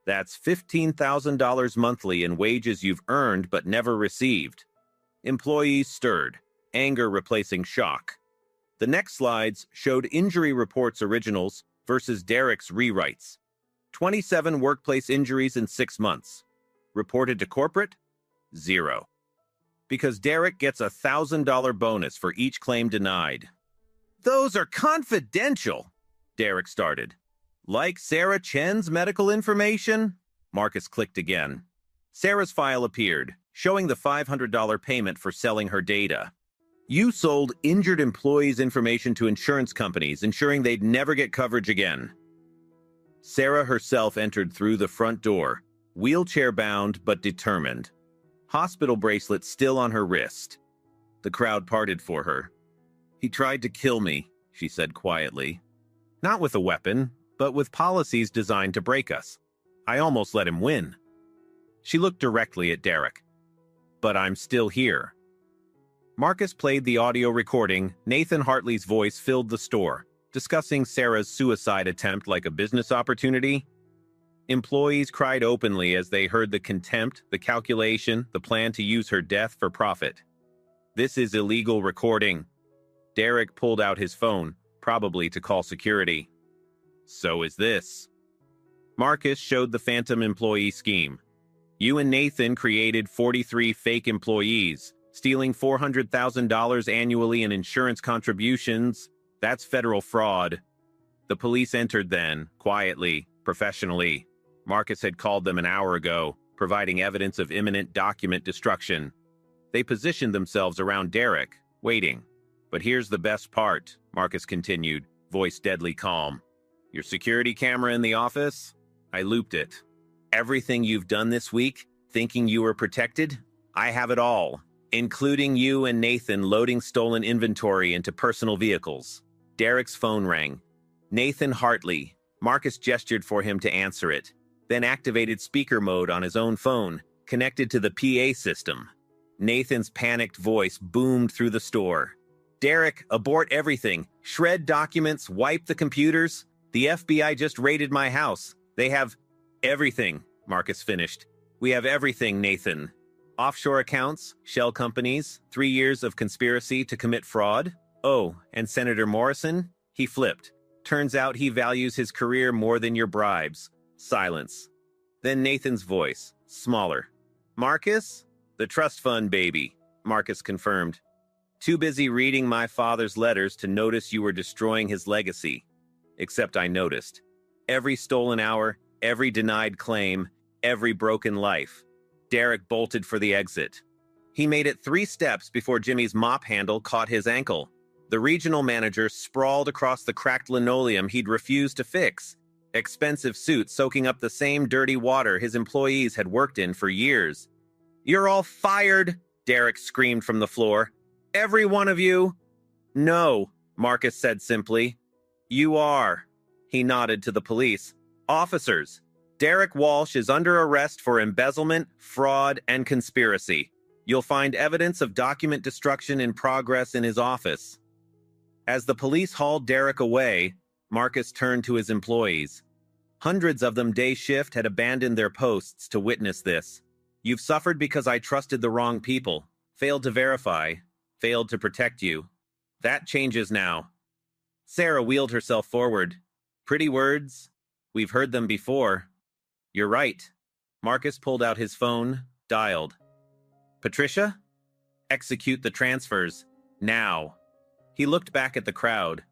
That's $15,000 monthly in wages you've earned but never received. Employees stirred, anger replacing shock. The next slides showed injury reports originals versus Derek's rewrites. 27 workplace injuries in 6 months. Reported to corporate? 0. Because Derek gets a $1,000 bonus for each claim denied. Those are confidential, Derek started. Like Sarah Chen's medical information? Marcus clicked again. Sarah's file appeared, showing the $500 payment for selling her data. You sold injured employees' information to insurance companies, ensuring they'd never get coverage again. Sarah herself entered through the front door, wheelchair-bound but determined. Hospital bracelet still on her wrist. The crowd parted for her. He tried to kill me, she said quietly. Not with a weapon, but with policies designed to break us. I almost let him win. She looked directly at Derek. But I'm still here. Marcus played the audio recording. Nathan Hartley's voice filled the store, discussing Sarah's suicide attempt like a business opportunity. Employees cried openly as they heard the contempt, the calculation, the plan to use her death for profit. This is illegal recording. Derek pulled out his phone, probably to call security. So is this. Marcus showed the phantom employee scheme. You and Nathan created 43 fake employees, stealing $400,000 annually in insurance contributions. That's federal fraud. The police entered then, quietly, professionally. Marcus had called them an hour ago, providing evidence of imminent document destruction. They positioned themselves around Derek, waiting. But here's the best part, Marcus continued, voice deadly calm. Your security camera in the office? I looped it. Everything you've done this week, thinking you were protected? I have it all, including you and Nathan loading stolen inventory into personal vehicles. Derek's phone rang. Nathan Hartley. Marcus gestured for him to answer it, then activated speaker mode on his own phone, connected to the PA system. Nathan's panicked voice boomed through the store. Derek, abort everything. Shred documents, wipe the computers. The FBI just raided my house. They have everything, Marcus finished. We have everything, Nathan. Offshore accounts, shell companies, 3 years of conspiracy to commit fraud. Oh, and Senator Morrison? He flipped. Turns out he values his career more than your bribes. Silence. Then Nathan's voice, smaller. Marcus? The trust fund, baby, Marcus confirmed. Too busy reading my father's letters to notice you were destroying his legacy. Except I noticed. Every stolen hour, every denied claim, every broken life. Derek bolted for the exit. He made it 3 steps before Jimmy's mop handle caught his ankle. The regional manager sprawled across the cracked linoleum he'd refused to fix. Expensive suit soaking up the same dirty water his employees had worked in for years. "You're all fired!" Derek screamed from the floor. "Every one of you!" "No," Marcus said simply. "You are." He nodded to the police. "Officers, Derek Walsh is under arrest for embezzlement, fraud, and conspiracy. You'll find evidence of document destruction in progress in his office." As the police hauled Derek away, Marcus turned to his employees. Hundreds of them day shift had abandoned their posts to witness this. "You've suffered because I trusted the wrong people, failed to verify, failed to protect you. That changes now." Sarah wheeled herself forward. "Pretty words. We've heard them before." "You're right." Marcus pulled out his phone, dialed. "Patricia? Execute the transfers. Now." He looked back at the crowd.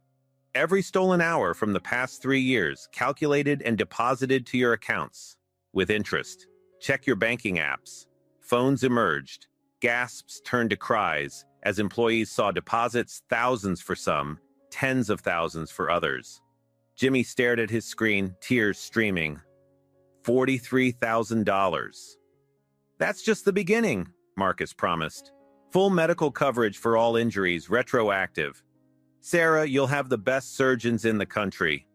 "Every stolen hour from the past 3 years calculated and deposited to your accounts. With interest. Check your banking apps." Phones emerged. Gasps turned to cries as employees saw deposits, thousands for some, tens of thousands for others. Jimmy stared at his screen, tears streaming. $43,000. "That's just the beginning," Marcus promised. "Full medical coverage for all injuries, retroactive. Sarah, you'll have the best surgeons in the country.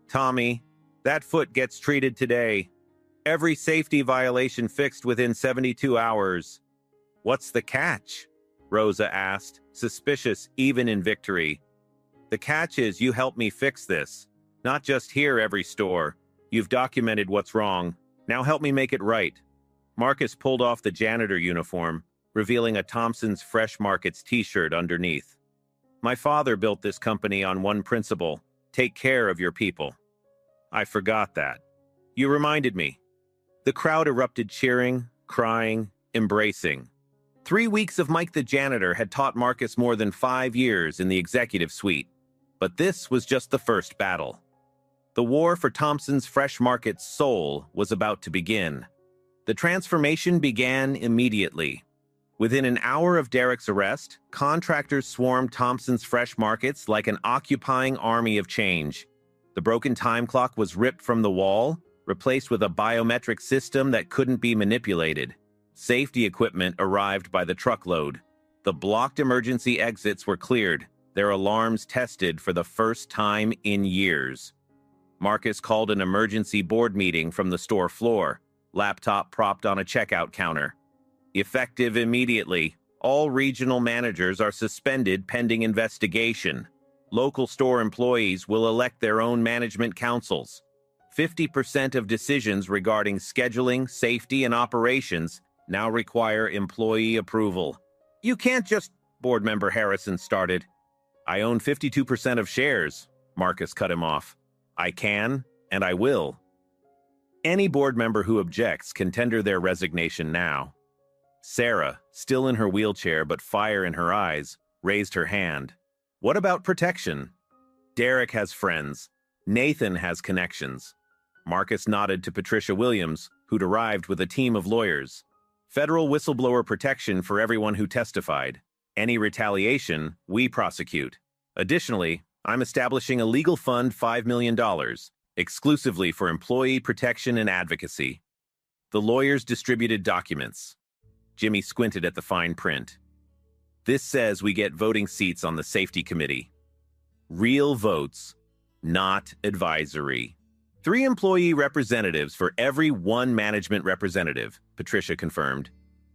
Tommy, that foot gets treated today. Every safety violation fixed within 72 hours. "What's the catch?" Rosa asked, suspicious even in victory. "The catch is you help me fix this. Not just here every store. You've documented what's wrong. Now help me make it right." Marcus pulled off the janitor uniform, revealing a Thompson's Fresh Markets t-shirt underneath. "My father built this company on one principle: take care of your people." "I forgot that. You reminded me." The crowd erupted cheering, crying, embracing. 3 weeks of Mike the Janitor had taught Marcus more than 5 years in the executive suite. But this was just the first battle. The war for Thompson's Fresh Market's soul was about to begin. The transformation began immediately. Within an hour of Derek's arrest, contractors swarmed Thompson's Fresh Markets like an occupying army of change. The broken time clock was ripped from the wall, replaced with a biometric system that couldn't be manipulated. Safety equipment arrived by the truckload. The blocked emergency exits were cleared, their alarms tested for the first time in years. Marcus called an emergency board meeting from the store floor, laptop propped on a checkout counter. Effective immediately, all regional managers are suspended pending investigation. Local store employees will elect their own management councils. 50% of decisions regarding scheduling, safety, and operations now require employee approval. "You can't just," board member Harrison started. "I own 52% of shares," Marcus cut him off. "I can, and I will." Any board member who objects can tender their resignation now. Sarah, still in her wheelchair but fire in her eyes, raised her hand. "What about protection?" "Derek has friends. Nathan has connections." Marcus nodded to Patricia Williams, who'd arrived with a team of lawyers. "Federal whistleblower protection for everyone who testified. Any retaliation, we prosecute. Additionally, I'm establishing a legal fund $5 million, exclusively for employee protection and advocacy." The lawyers distributed documents. Jimmy squinted at the fine print. "This says we get voting seats on the safety committee. Real votes, not advisory. 3 employee representatives for every 1 management representative," Patricia confirmed.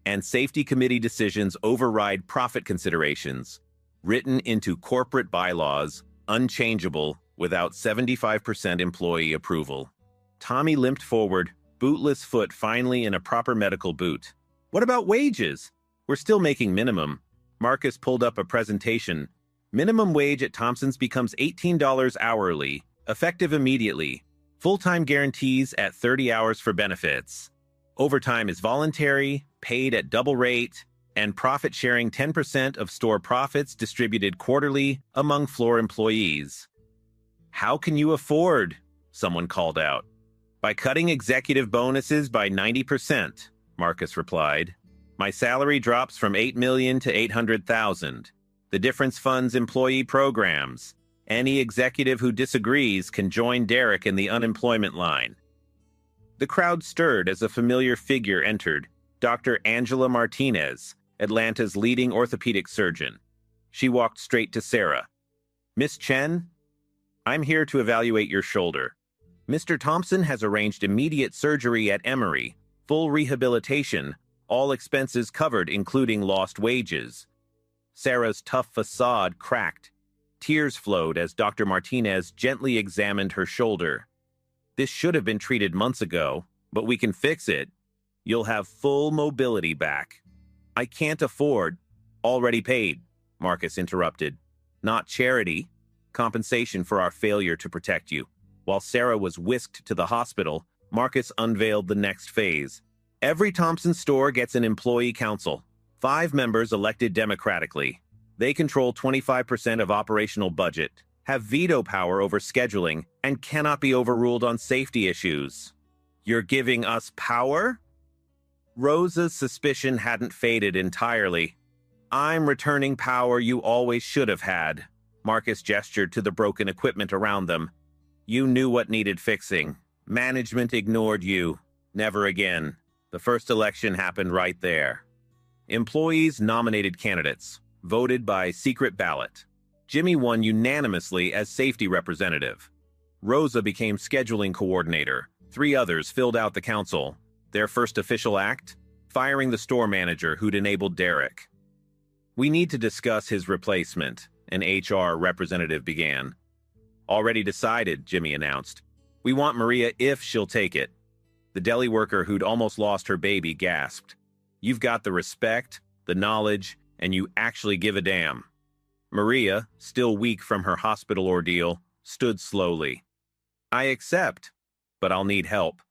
"And safety committee decisions override profit considerations. written into corporate bylaws, unchangeable, without 75% employee approval. Tommy limped forward, bootless foot finally in a proper medical boot. What about wages? We're still making minimum. Marcus pulled up a presentation. Minimum wage at Thompson's becomes $18 hourly, effective immediately. Full-time guarantees at 30 hours for benefits. Overtime is voluntary, paid at double rate, and profit sharing 10% of store profits distributed quarterly among floor employees. How can you afford? Someone called out. By cutting executive bonuses by 90%, Marcus replied. My salary drops from $8 million to $800,000. The difference funds employee programs. Any executive who disagrees can join Derek in the unemployment line. The crowd stirred as a familiar figure entered, Dr. Angela Martinez, Atlanta's leading orthopedic surgeon. She walked straight to Sarah. Miss Chen, I'm here to evaluate your shoulder. Mr. Thompson has arranged immediate surgery at Emory, full rehabilitation, all expenses covered including lost wages. Sarah's tough facade cracked. Tears flowed as Dr. Martinez gently examined her shoulder. This should have been treated months ago, but we can fix it. You'll have full mobility back. I can't afford. Already paid, Marcus interrupted. Not charity. Compensation for our failure to protect you. While Sarah was whisked to the hospital, Marcus unveiled the next phase. Every Thompson store gets an employee council. 5 members elected democratically. They control 25% of operational budget, have veto power over scheduling, and cannot be overruled on safety issues. You're giving us power? Rosa's suspicion hadn't faded entirely. I'm returning power you always should have had. Marcus gestured to the broken equipment around them. You knew what needed fixing. Management ignored you. Never again. The first election happened right there. Employees nominated candidates, voted by secret ballot. Jimmy won unanimously as safety representative. Rosa became scheduling coordinator. 3 others filled out the council. Their first official act? Firing the store manager who'd enabled Derek. We need to discuss his replacement, an HR representative began. Already decided, Jimmy announced. We want Maria if she'll take it. The deli worker who'd almost lost her baby gasped. You've got the respect, the knowledge, and you actually give a damn. Maria, still weak from her hospital ordeal, stood slowly. I accept, but I'll need help.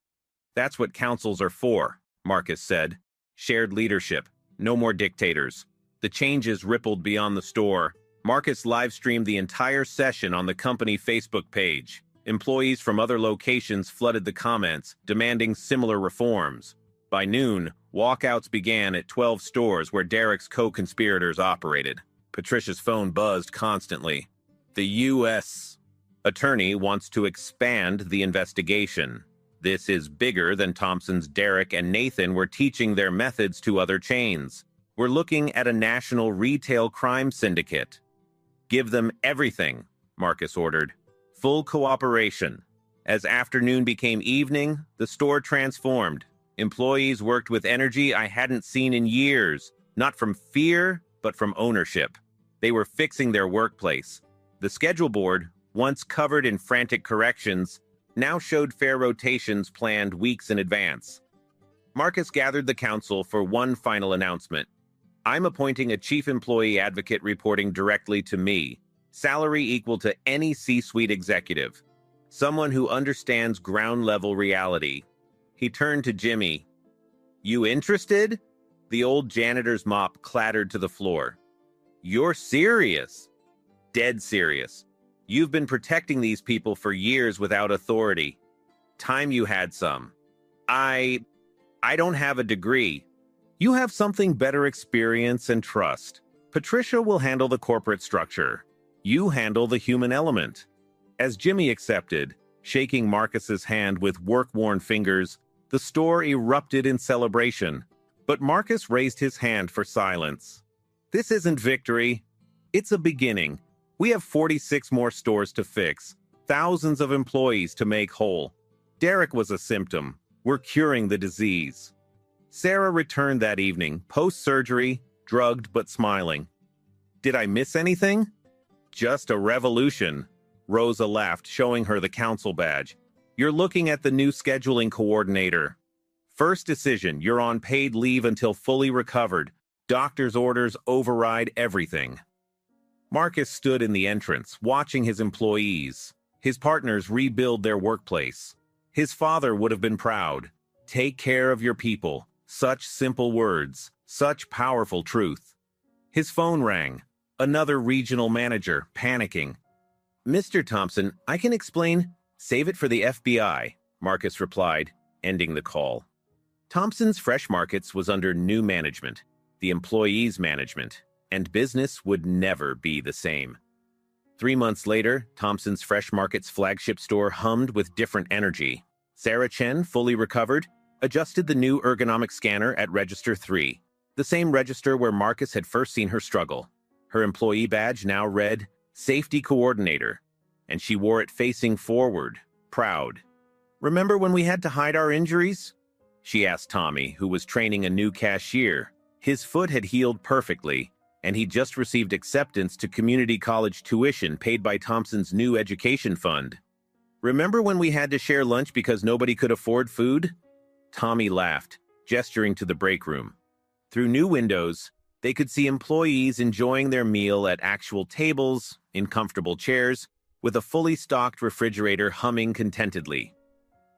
That's what councils are for, Marcus said. Shared leadership, no more dictators. The changes rippled beyond the store. Marcus live-streamed the entire session on the company Facebook page. Employees from other locations flooded the comments, demanding similar reforms. By noon, walkouts began at 12 stores where Derek's co-conspirators operated. Patricia's phone buzzed constantly. The U.S. attorney wants to expand the investigation. This is bigger than Thompson's Derek and Nathan were teaching their methods to other chains. We're looking at a national retail crime syndicate. Give them everything, Marcus ordered. Full cooperation. As afternoon became evening, the store transformed. Employees worked with energy I hadn't seen in years, not from fear, but from ownership. They were fixing their workplace. The schedule board, once covered in frantic corrections, now showed fair rotations planned weeks in advance. Marcus gathered the council for one final announcement. I'm appointing a chief employee advocate reporting directly to me, salary equal to any C-suite executive, someone who understands ground-level reality. He turned to Jimmy. You interested? The old janitor's mop clattered to the floor. You're serious? Dead serious. You've been protecting these people for years without authority. Time you had some. I don't have a degree. You have something better experience and trust. Patricia will handle the corporate structure. You handle the human element. As Jimmy accepted, shaking Marcus's hand with work-worn fingers, the store erupted in celebration. But Marcus raised his hand for silence. This isn't victory. It's a beginning. We have 46 more stores to fix, thousands of employees to make whole. Derek was a symptom. We're curing the disease. Sarah returned that evening, post-surgery, drugged but smiling. Did I miss anything? Just a revolution. Rosa laughed, showing her the council badge. You're looking at the new scheduling coordinator. First decision, you're on paid leave until fully recovered. Doctor's orders override everything. Marcus stood in the entrance, watching his employees, his partners rebuild their workplace. His father would have been proud. Take care of your people. Such simple words, such powerful truth. His phone rang. Another regional manager, panicking. Mr. Thompson, I can explain. Save it for the FBI, Marcus replied, ending the call. Thompson's Fresh Markets was under new management, the employees' management, and business would never be the same. 3 months later, Thompson's Fresh Markets flagship store hummed with different energy. Sarah Chen, fully recovered, adjusted the new ergonomic scanner at Register 3, the same register where Marcus had first seen her struggle. Her employee badge now read, Safety Coordinator, and she wore it facing forward, proud. Remember when we had to hide our injuries? She asked Tommy, who was training a new cashier. His foot had healed perfectly, and he just received acceptance to community college tuition paid by Thompson's new education fund. Remember when we had to share lunch because nobody could afford food? Tommy laughed, gesturing to the break room. Through new windows, they could see employees enjoying their meal at actual tables, in comfortable chairs, with a fully stocked refrigerator humming contentedly.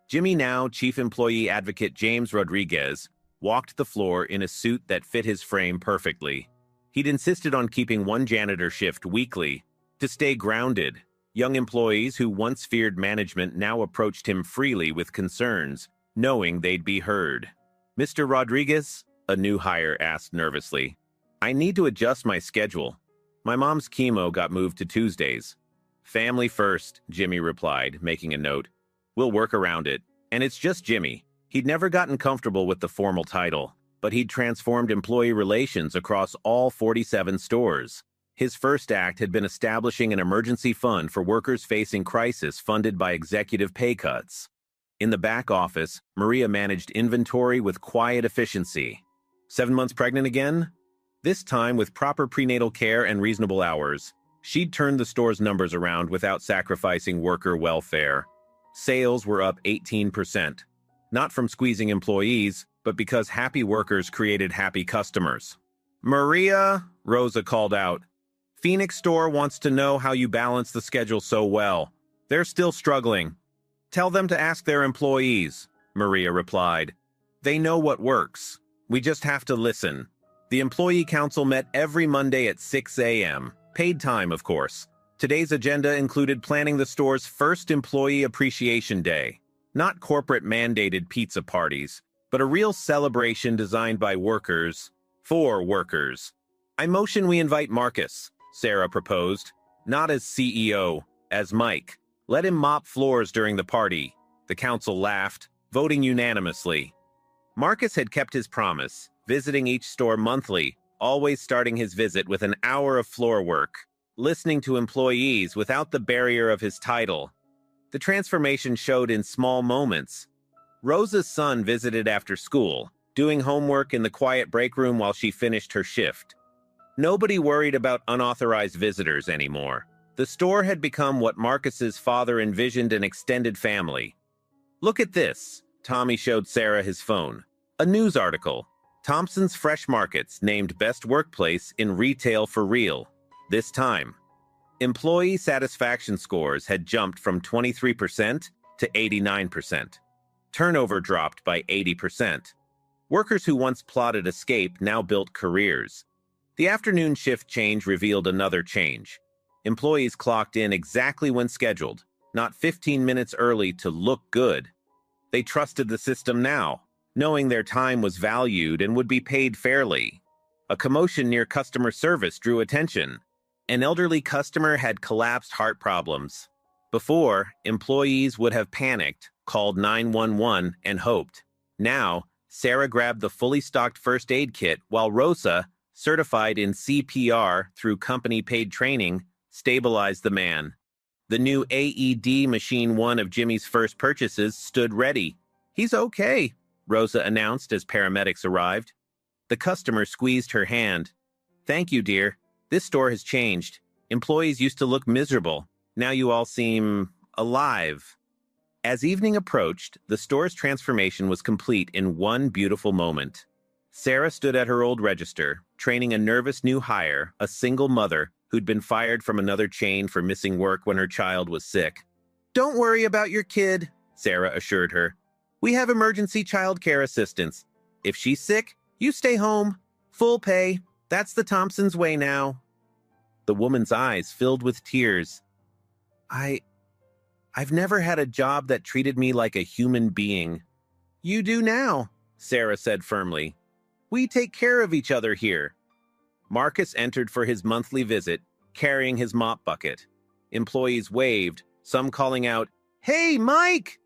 Jimmy, now Chief Employee Advocate James Rodriguez, walked the floor in a suit that fit his frame perfectly. He'd insisted on keeping one janitor shift weekly to stay grounded. Young employees who once feared management now approached him freely with concerns, knowing they'd be heard. Mr. Rodriguez, a new hire asked nervously, I need to adjust my schedule. My mom's chemo got moved to Tuesdays. Family first, Jimmy replied, making a note. We'll work around it. And it's just Jimmy. He'd never gotten comfortable with the formal title, but he'd transformed employee relations across all 47 stores. His first act had been establishing an emergency fund for workers facing crisis funded by executive pay cuts. In the back office, Maria managed inventory with quiet efficiency. 7 months pregnant again? This time with proper prenatal care and reasonable hours. She'd turned the store's numbers around without sacrificing worker welfare. Sales were up 18%. Not from squeezing employees, but because happy workers created happy customers. Maria, Rosa called out. Phoenix Store wants to know how you balance the schedule so well. They're still struggling. Tell them to ask their employees, Maria replied. They know what works. We just have to listen. The employee council met every Monday at 6 a.m. Paid time, of course. Today's agenda included planning the store's first Employee Appreciation Day. Not corporate mandated pizza parties, but a real celebration designed by workers, for workers. I motion we invite Marcus, Sarah proposed. Not as CEO, as Mike. Let him mop floors during the party. The council laughed, voting unanimously. Marcus had kept his promise, visiting each store monthly, always starting his visit with an hour of floor work, listening to employees without the barrier of his title. The transformation showed in small moments. Rosa's son visited after school, doing homework in the quiet break room while she finished her shift. Nobody worried about unauthorized visitors anymore. The store had become what Marcus's father envisioned an extended family. Look at this, Tommy showed Sarah his phone. A news article. Thompson's Fresh Markets named Best Workplace in Retail for Real. This time, employee satisfaction scores had jumped from 23% to 89%. Turnover dropped by 80%. Workers who once plotted escape now built careers. The afternoon shift change revealed another change. Employees clocked in exactly when scheduled, not 15 minutes early to look good. They trusted the system now, knowing their time was valued and would be paid fairly. A commotion near customer service drew attention. An elderly customer had collapsed heart problems. Before, employees would have panicked, called 911, and hoped. Now, Sarah grabbed the fully stocked first aid kit while Rosa, certified in CPR through company-paid training, stabilized the man. The new AED machine, one of Jimmy's first purchases, stood ready. He's okay, Rosa announced as paramedics arrived. The customer squeezed her hand. Thank you, dear. This store has changed. Employees used to look miserable. Now you all seem alive. As evening approached, the store's transformation was complete in one beautiful moment. Sarah stood at her old register, training a nervous new hire, a single mother who'd been fired from another chain for missing work when her child was sick. "Don't worry about your kid," Sarah assured her. "We have emergency child care assistance. If she's sick, you stay home. Full pay. That's the Thompsons' way now." The woman's eyes filled with tears. I've never had a job that treated me like a human being." "You do now," Sarah said firmly. "We take care of each other here." Marcus entered for his monthly visit, carrying his mop bucket. Employees waved, some calling out, "Hey, Mike!"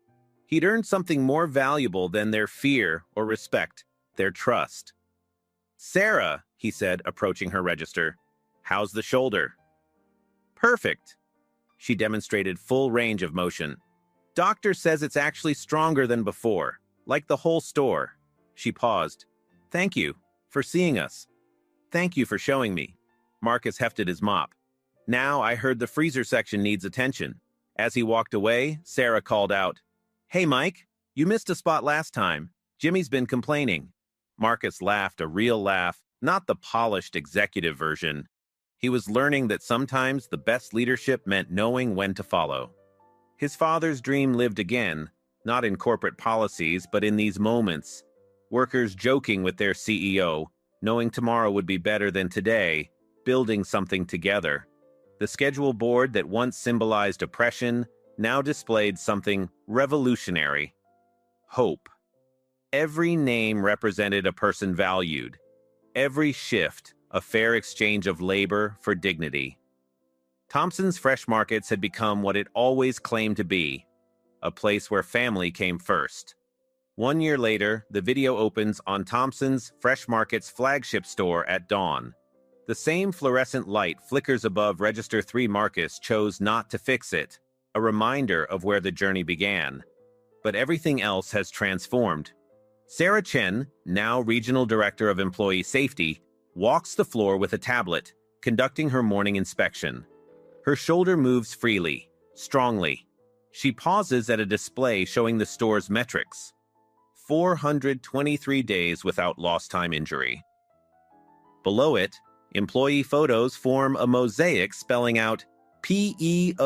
He'd earned something more valuable than their fear or respect, their trust. "Sarah," he said, approaching her register, "how's the shoulder?" "Perfect." She demonstrated full range of motion. "Doctor says it's actually stronger than before, like the whole store." She paused. "Thank you for seeing us. Thank you for showing me." Marcus hefted his mop. "Now I heard the freezer section needs attention." As he walked away, Sarah called out, "Hey, Mike, you missed a spot last time. Jimmy's been complaining." Marcus laughed, a real laugh, not the polished executive version. He was learning that sometimes the best leadership meant knowing when to follow. His father's dream lived again, not in corporate policies, but in these moments. Workers joking with their CEO, knowing tomorrow would be better than today, building something together. The schedule board that once symbolized oppression now displayed something revolutionary: hope. Every name represented a person valued. Every shift, a fair exchange of labor for dignity. Thompson's Fresh Markets had become what it always claimed to be, a place where family came first. 1 year later, the video opens on Thompson's Fresh Market's flagship store at dawn. The same fluorescent light flickers above Register 3. Marcus chose not to fix it, a reminder of where the journey began. But everything else has transformed. Sarah Chen, now Regional Director of Employee Safety, walks the floor with a tablet, conducting her morning inspection. Her shoulder moves freely, strongly. She pauses at a display showing the store's metrics. 423 days without lost time injury. Below it, employee photos form a mosaic spelling out PEOPLEFIRST.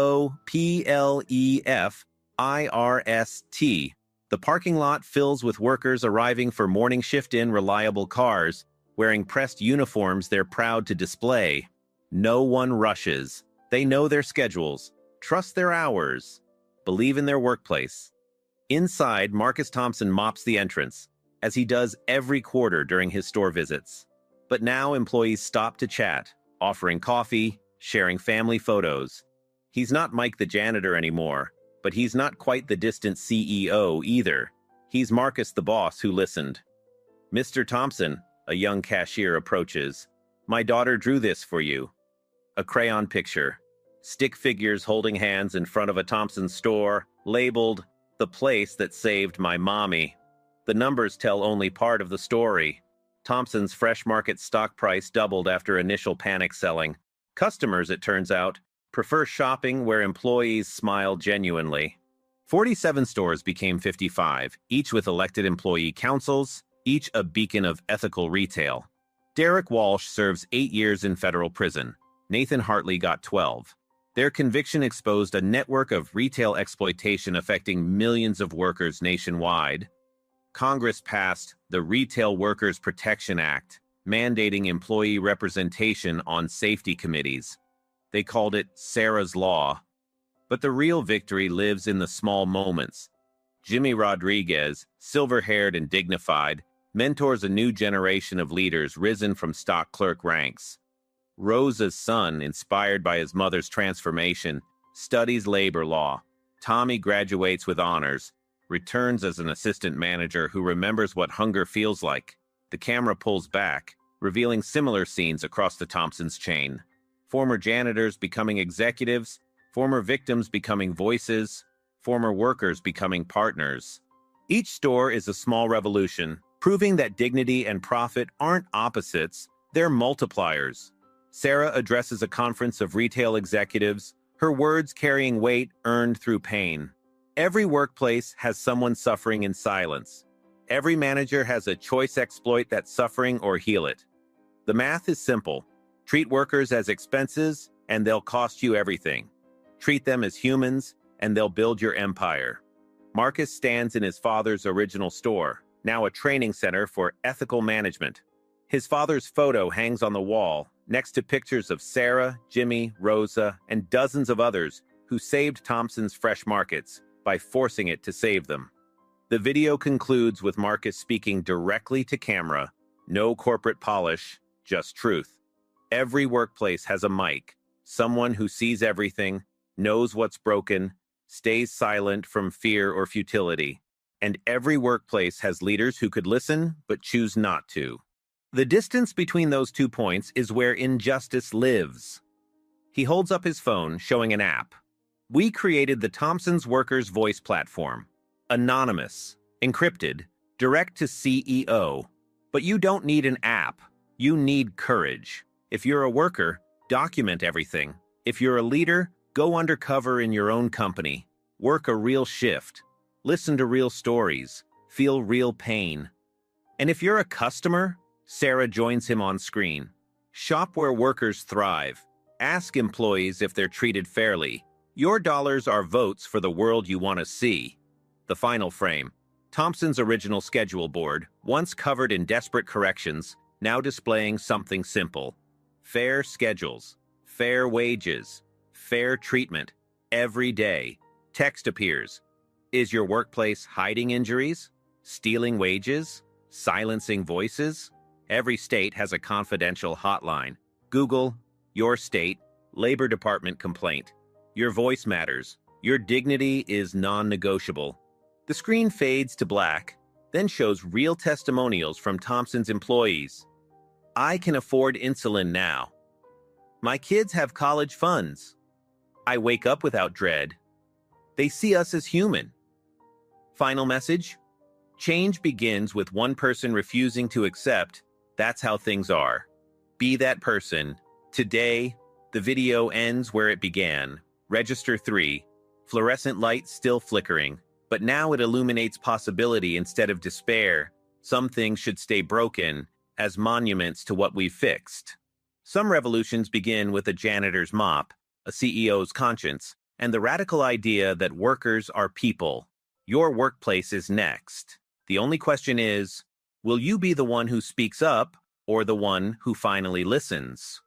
The parking lot fills with workers arriving for morning shift-in reliable cars, wearing pressed uniforms they're proud to display. No one rushes. They know their schedules, trust their hours, believe in their workplace. Inside, Marcus Thompson mops the entrance, as he does every quarter during his store visits. But now employees stop to chat, offering coffee, sharing family photos. He's not Mike the janitor anymore, but he's not quite the distant CEO either. He's Marcus the boss who listened. "Mr. Thompson," a young cashier approaches. "My daughter drew this for you." A crayon picture. Stick figures holding hands in front of a Thompson store, labeled, "The place that saved my mommy." The numbers tell only part of the story. Thompson's Fresh Market stock price doubled after initial panic selling. Customers, it turns out, prefer shopping where employees smile genuinely. 47 stores became 55, each with elected employee councils, each a beacon of ethical retail. Derek Walsh serves 8 years in federal prison. Nathan Hartley got 12. Their conviction exposed a network of retail exploitation affecting millions of workers nationwide. Congress passed the Retail Workers Protection Act, mandating employee representation on safety committees. They called it Sarah's Law. But the real victory lives in the small moments. Jimmy Rodriguez, silver-haired and dignified, mentors a new generation of leaders risen from stock clerk ranks. Rosa's son, inspired by his mother's transformation, studies labor law. Tommy graduates with honors, returns as an assistant manager who remembers what hunger feels like. The camera pulls back, revealing similar scenes across the Thompsons chain. Former janitors becoming executives, former victims becoming voices, former workers becoming partners. Each store is a small revolution, proving that dignity and profit aren't opposites, they're multipliers. Sarah addresses a conference of retail executives, her words carrying weight earned through pain. Every workplace has someone suffering in silence. Every manager has a choice: exploit that suffering or heal it. The math is simple. Treat workers as expenses, and they'll cost you everything. Treat them as humans, and they'll build your empire. Marcus stands in his father's original store, now a training center for ethical management. His father's photo hangs on the wall, next to pictures of Sarah, Jimmy, Rosa, and dozens of others who saved Thompson's Fresh Markets by forcing it to save them. The video concludes with Marcus speaking directly to camera. No corporate polish, just truth. Every workplace has a mic, someone who sees everything, knows what's broken, stays silent from fear or futility. And every workplace has leaders who could listen but choose not to. The distance between those 2 points is where injustice lives. He holds up his phone, showing an app. We created the Thompson's Workers Voice platform. Anonymous, encrypted, direct to CEO. But you don't need an app. You need courage. If you're a worker, document everything. If you're a leader, go undercover in your own company. Work a real shift. Listen to real stories. Feel real pain. And if you're a customer, Sarah joins him on screen. Shop where workers thrive. Ask employees if they're treated fairly. Your dollars are votes for the world you want to see. The final frame. Thompson's original schedule board, once covered in desperate corrections, now displaying something simple. Fair schedules. Fair wages. Fair treatment. Every day. Text appears. Is your workplace hiding injuries? Stealing wages? Silencing voices? Every state has a confidential hotline. Google, your state, Labor Department complaint. Your voice matters. Your dignity is non-negotiable. The screen fades to black, then shows real testimonials from Thompson's employees. I can afford insulin now. My kids have college funds. I wake up without dread. They see us as human. Final message? Change begins with one person refusing to accept that's how things are. Be that person. Today, the video ends where it began. Register 3. Fluorescent light still flickering, but now it illuminates possibility instead of despair. Some things should stay broken as monuments to what we've fixed. Some revolutions begin with a janitor's mop, a CEO's conscience, and the radical idea that workers are people. Your workplace is next. The only question is, will you be the one who speaks up or the one who finally listens?